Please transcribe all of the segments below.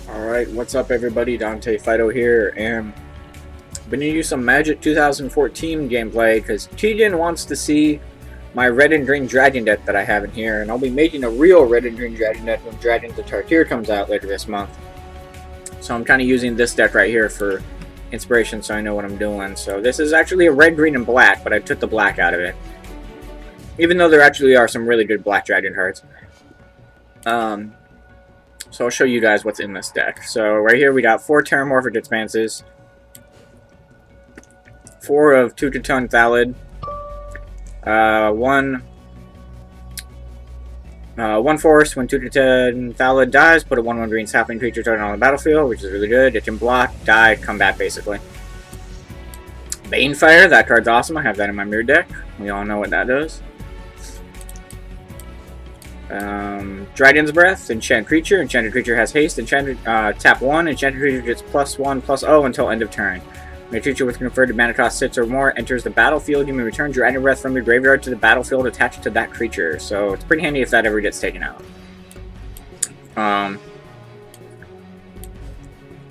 Alright, what's up everybody, Dante Fido here, and I'm going to use some Magic 2014 gameplay, because Tegan wants to see my red and green dragon deck that I have in here, and I'll be making a real red and green dragon deck when Dragons of Tarkir comes out later this month. So I'm kind of using this deck right here for inspiration so I know what I'm doing. So this is actually a red, green, and black, but I took the black out of it. Even though there actually are some really good black dragon cards. So I'll show you guys what's in this deck. So right here we got 4 Terramorphic Expanses, 4 of 2-tone Thallid, 1 Force. When 2-10 Thallid dies, put a 1/1 green sapling creature token on the battlefield, which is really good. It can block, die, combat basically. Banefire, that card's awesome. I have that in my mirror deck. We all know what that does. Dragon's Breath, enchant creature. Enchanted creature has haste. Enchanted, tap 1. Enchanted creature gets +1/+0 until end of turn. When a creature with converted mana cost 6 or more enters the battlefield, you may return Dragon Breath from your graveyard to the battlefield attached to that creature. So it's pretty handy if that ever gets taken out.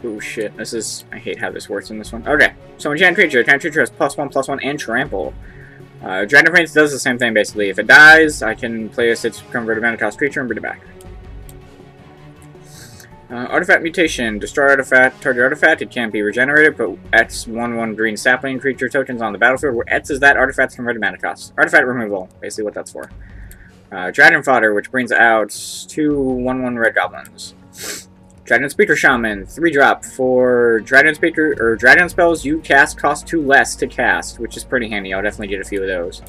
Oh shit, this is... I hate how this works in this one. Okay, so enchanted creature. Enchanted creature has +1/+1 and trample. Dragon Prince does the same thing basically. If it dies, I can play a 6 converted mana cost creature and bring it back. Artifact Mutation. Destroy artifact. Target artifact. It can't be regenerated. Put X 1/1 green sapling creature tokens on the battlefield where X is that artifact's converted mana cost. Artifact removal. Basically what that's for. Dragon Fodder, which brings out 2 1/1 red goblins. Dragon Speaker Shaman. 3-drop. For Dragon Speaker or Dragon spells you cast cost 2 less to cast, which is pretty handy. I'll definitely get a few of those.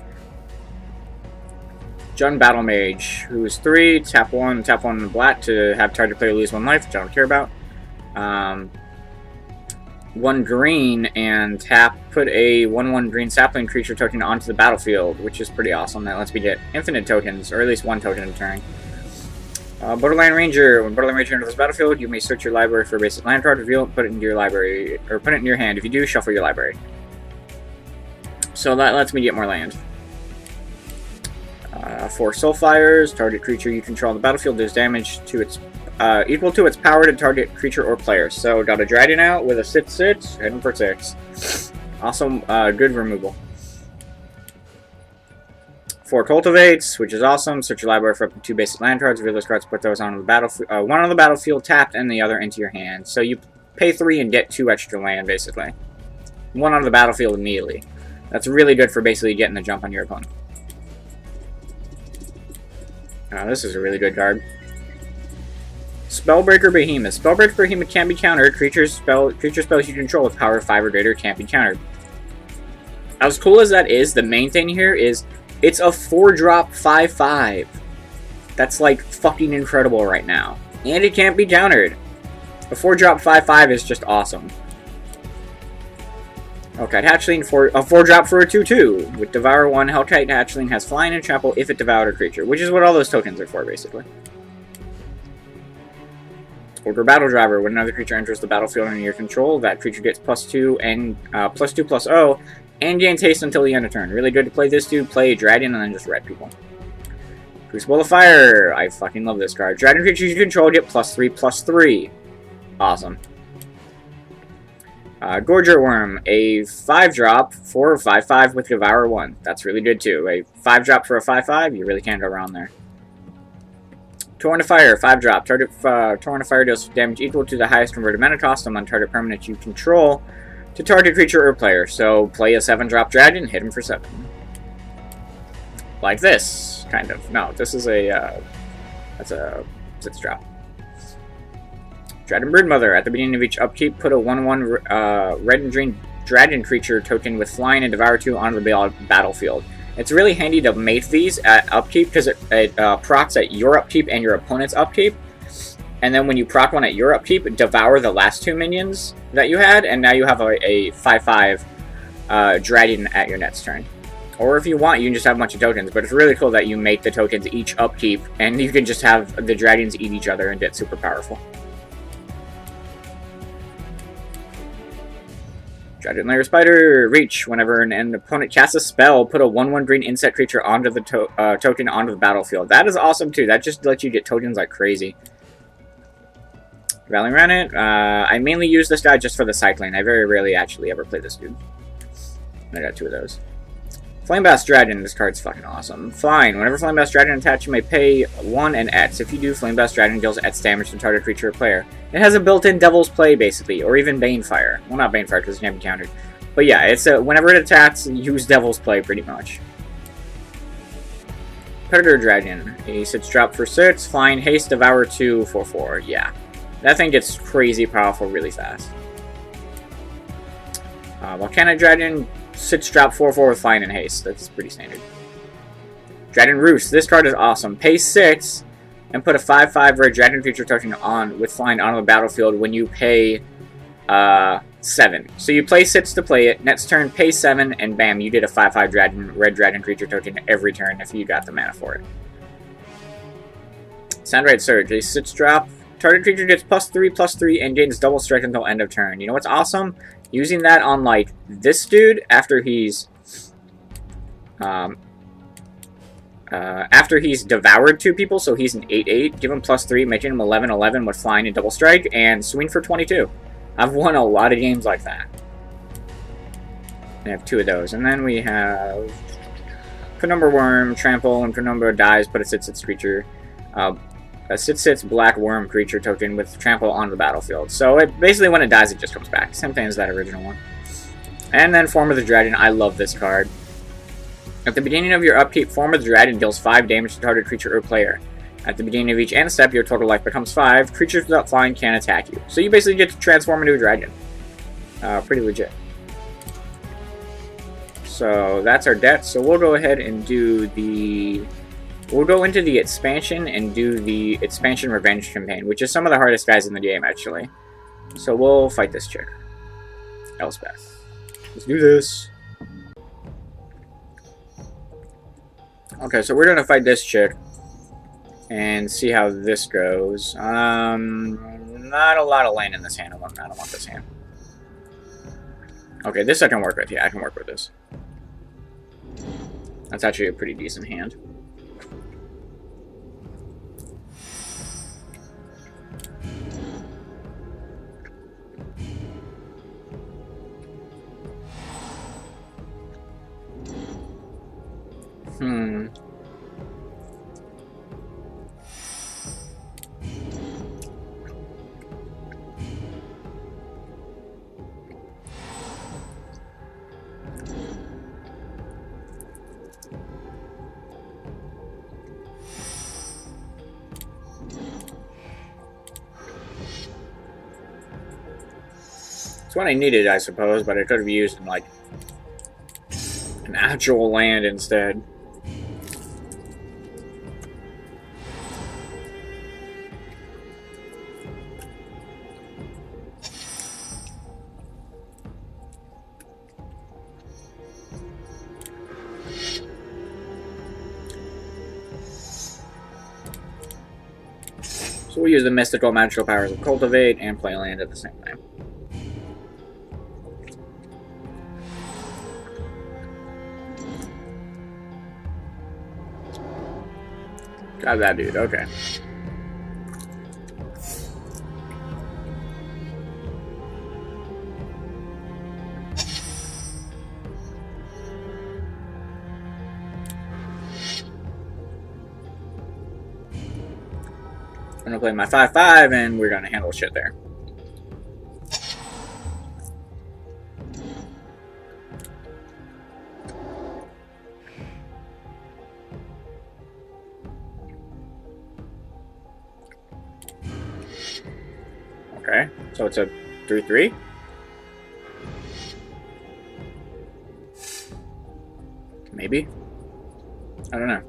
Jund Battle Mage, who is 3, tap 1 in the black to have target player lose 1 life, which I don't care about. 1 green and tap, put a 1/1 green sapling creature token onto the battlefield, which is pretty awesome. That lets me get infinite tokens, or at least 1 token a turn. Borderland Ranger, when Borderland Ranger enters the battlefield, you may search your library for a basic land card, reveal it, put it into your library, or put it in your hand. If you do, shuffle your library. So that lets me get more land. 4 Soulfires, target creature you control on the battlefield does damage to its equal to its power to target creature or player. So got a dragon out with a 6/6, heading for 6. Awesome, good removal. 4 Cultivates, which is awesome. Search your library for up to 2 basic land cards. Reveal those cards, put those on the battlefield. 1 on the battlefield tapped, and the other into your hand. So you pay 3 and get 2 extra land, basically. 1 on the battlefield immediately. That's really good for basically getting the jump on your opponent. This is a really good card. Spellbreaker Behemoth. Spellbreaker Behemoth can't be countered. Creature spells you control with power 5 or greater can't be countered. As cool as that is, the main thing here is it's a 4-drop 5/5. That's like fucking incredible right now. And it can't be countered. A 4-drop 5/5 is just awesome. Hellkite Hatchling for a 4-drop for a 2/2. With Devour 1, Hellkite Hatchling has flying and trample if it devoured a creature, which is what all those tokens are for, basically. Gorger Battle Driver. When another creature enters the battlefield under your control, that creature gets +2 and +2/+0, and gains haste until the end of turn. Really good to play this dude, play a dragon, and then just red people. Crucible of Fire. I fucking love this card. Dragon creatures you control get +3/+3. Awesome. Gorger Wurm, a 5-drop for a 5/5 with Devour 1. That's really good too. A 5-drop for a 5/5, you really can't go wrong there. Torrent of Fire, 5-drop. Torrent of Fire deals damage equal to the highest converted mana cost on target permanent you control to target creature or player. So play a 7-drop dragon, hit him for 7. Like this, kind of. No, this is a, that's a 6-drop. Dragon Broodmother. At the beginning of each upkeep, put a 1/1 red and green dragon creature token with flying and Devour 2 onto the battlefield. It's really handy to mate these at upkeep because it procs at your upkeep and your opponent's upkeep. And then when you proc one at your upkeep, devour the last 2 minions that you had, and now you have a 5/5 dragon at your next turn. Or if you want, you can just have a bunch of tokens, but it's really cool that you mate the tokens each upkeep, and you can just have the dragons eat each other and get super powerful. Dragonair Spider, reach. Whenever an opponent casts a spell, put a 1/1 green insect creature onto the token onto the battlefield. That is awesome too. That just lets you get tokens like crazy. Valley ran it. I mainly use this guy just for the cycling. I very rarely actually ever play this dude. I got 2 of those. Flameblast Dragon, this card's fucking awesome. Flying. Whenever Flameblast Dragon attacks, you may pay 1 and X. If you do, Flameblast Dragon deals X damage to target creature or player. It has a built-in Devil's Play, basically, or even Banefire. Well, not Banefire, because it can't be countered. But yeah, it's whenever it attacks, use Devil's Play, pretty much. Predator Dragon. A 6 drop for 6. Flying, Haste, Devour 2 for 4. Yeah. That thing gets crazy powerful really fast. Volcanic Dragon. 6 drop 4/4 with flying and haste. That's pretty standard. Dragon Roost. This card is awesome. Pay 6 and put a 5/5 red dragon creature token on with flying onto the battlefield when you pay 7. So you play 6 to play it. Next turn, pay 7, and bam, you did a 5/5 red dragon creature token every turn if you got the mana for it. Sandrite Surge. A 6 drop. Target creature gets +3/+3 and gains double strike until end of turn. You know what's awesome? Using that on, like, this dude after he's devoured 2 people, so he's an 8/8. Give him +3, making him 11/11 with flying and double strike, and swing for 22. I've won a lot of games like that. We have 2 of those, and then we have Penumbra Wurm, trample, and Penumbra dies, put a 6/6 creature. A 6/6 black worm creature token with trample on the battlefield. So it basically, when it dies, it just comes back. Same thing as that original one. And then Form of the Dragon. I love this card. At the beginning of your upkeep, Form of the Dragon deals 5 damage to target creature or player. At the beginning of each end step, your total life becomes 5. Creatures without flying can't attack you. So you basically get to transform into a dragon. Pretty legit. So that's our deck. So we'll go ahead and do the... We'll go into the expansion and do the expansion revenge campaign, which is some of the hardest guys in the game, actually. So we'll fight this chick. Elspeth. Let's do this. Okay, so we're gonna fight this chick and see how this goes. Not a lot of land in this hand. I don't want this hand. Okay, this I can work with. Yeah, I can work with this. That's actually a pretty decent hand. It's what I needed, I suppose, but I could have used like an actual land instead. So we'll use the mystical magical powers of Cultivate and play land at the same time. Got that dude, okay. I'm gonna play my 5/5 and we're gonna handle shit there. Okay, so it's a 3/3. Maybe? I don't know.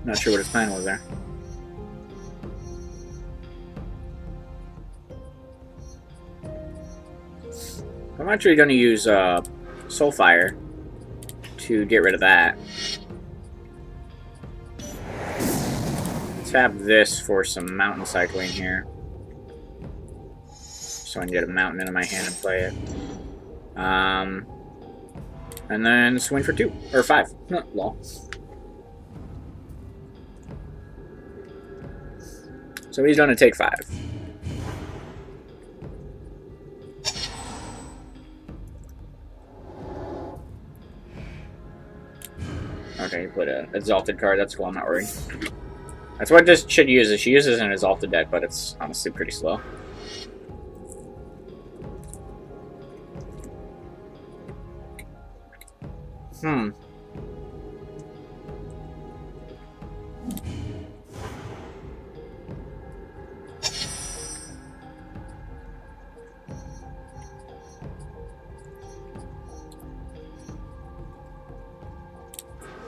Not sure what his plan was there. I'm actually going to use Soulfire to get rid of that. Tap this for some mountain cycling here. So I can get a mountain into my hand and play it. And then swing for 2. Or 5. Lol. So he's going to take 5. Okay, put a Exalted card. That's cool. I'm not worried. That's what this should use. She uses an Exalted deck, but it's honestly pretty slow.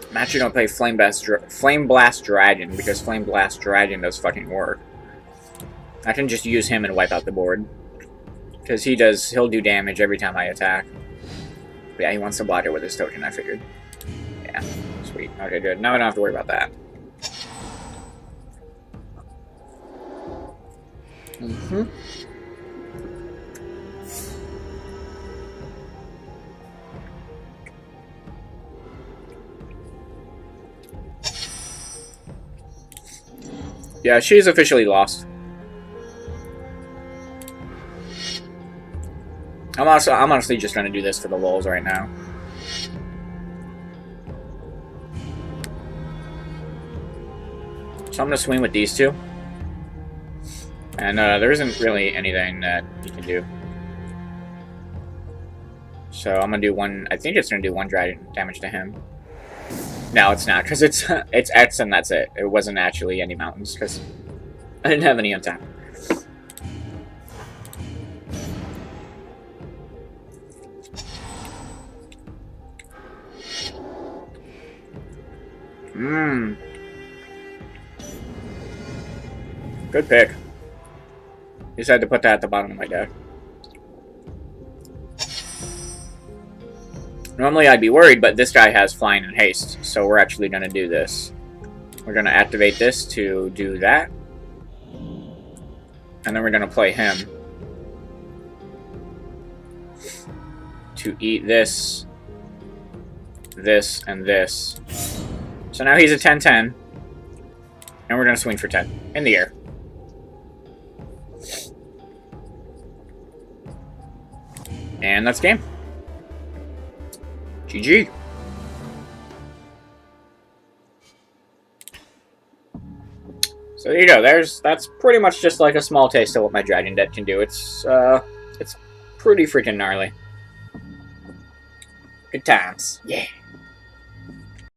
I'm actually gonna play Flameblast Dragon because Flameblast Dragon does fucking work. I can just use him and wipe out the board. Because he'll do damage every time I attack. But yeah, he wants to block it with his token, I figured. Yeah, sweet. Okay, good. Now I don't have to worry about that. Yeah, she's officially lost. I'm honestly just gonna do this for the lulz right now. So I'm gonna swing with these two. And there isn't really anything that you can do. So I'm gonna do one. I think it's gonna do 1 dragon damage to him. No, it's not, because it's X and that's it. It wasn't actually any mountains, because I didn't have any untap. Good pick. Decided to put that at the bottom of my deck. Normally I'd be worried, but this guy has flying and haste, so we're actually going to do this. We're going to activate this to do that. And then we're going to play him to eat this, this, and this. So now he's a 10-10. And we're going to swing for 10 in the air. And that's game. GG. So there you go. That's pretty much just like a small taste of what my dragon deck can do. It's pretty freaking gnarly. Good times. Yeah.